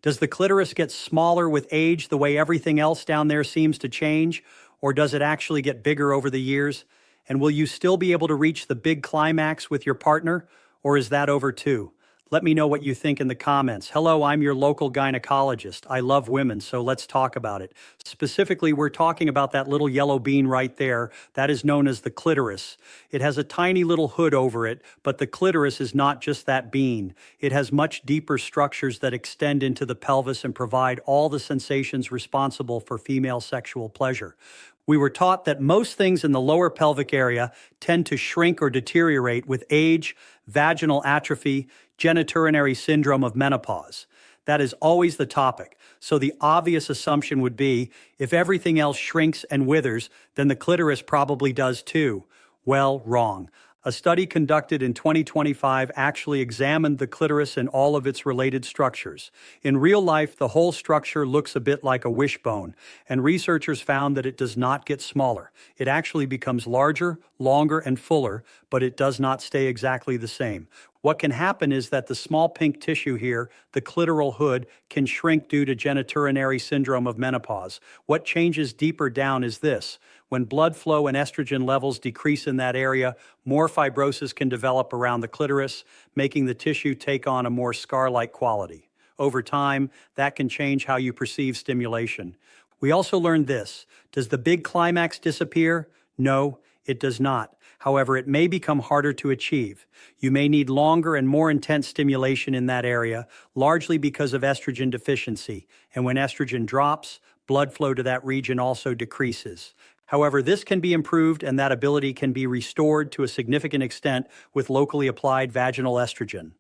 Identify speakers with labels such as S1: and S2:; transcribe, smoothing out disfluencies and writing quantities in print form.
S1: Does the clitoris get smaller with age the way everything else down there seems to change, or does it actually get bigger over the years? And will you still be able to reach the big climax with your partner, or is that over too? Let me know what you think in the comments. Hello, I'm your local gynecologist. I love women, so let's talk about it. Specifically, we're talking about that little yellow bean right there. That is known as the clitoris. It has a tiny little hood over it, but the clitoris is not just that bean. It has much deeper structures that extend into the pelvis and provide all the sensations responsible for female sexual pleasure. We were taught that most things in the lower pelvic area tend to shrink or deteriorate with age, vaginal atrophy, genitourinary syndrome of menopause. That is always the topic. So the obvious assumption would be, if everything else shrinks and withers, then the clitoris probably does too. Well, wrong. A study conducted in 2025 actually examined the clitoris and all of its related structures. In real life, the whole structure looks a bit like a wishbone, and researchers found that it does not get smaller. It actually becomes larger, longer, and fuller, but it does not stay exactly the same. What can happen is that the small pink tissue here, the clitoral hood, can shrink due to genitourinary syndrome of menopause. What changes deeper down is this. When blood flow and estrogen levels decrease in that area, more fibrosis can develop around the clitoris, making the tissue take on a more scar-like quality. Over time, that can change how you perceive stimulation. We also learned this. Does the big climax disappear? No, it does not. However, it may become harder to achieve. You may need longer and more intense stimulation in that area, largely because of estrogen deficiency. And when estrogen drops, blood flow to that region also decreases. However, this can be improved and that ability can be restored to a significant extent with locally applied vaginal estrogen.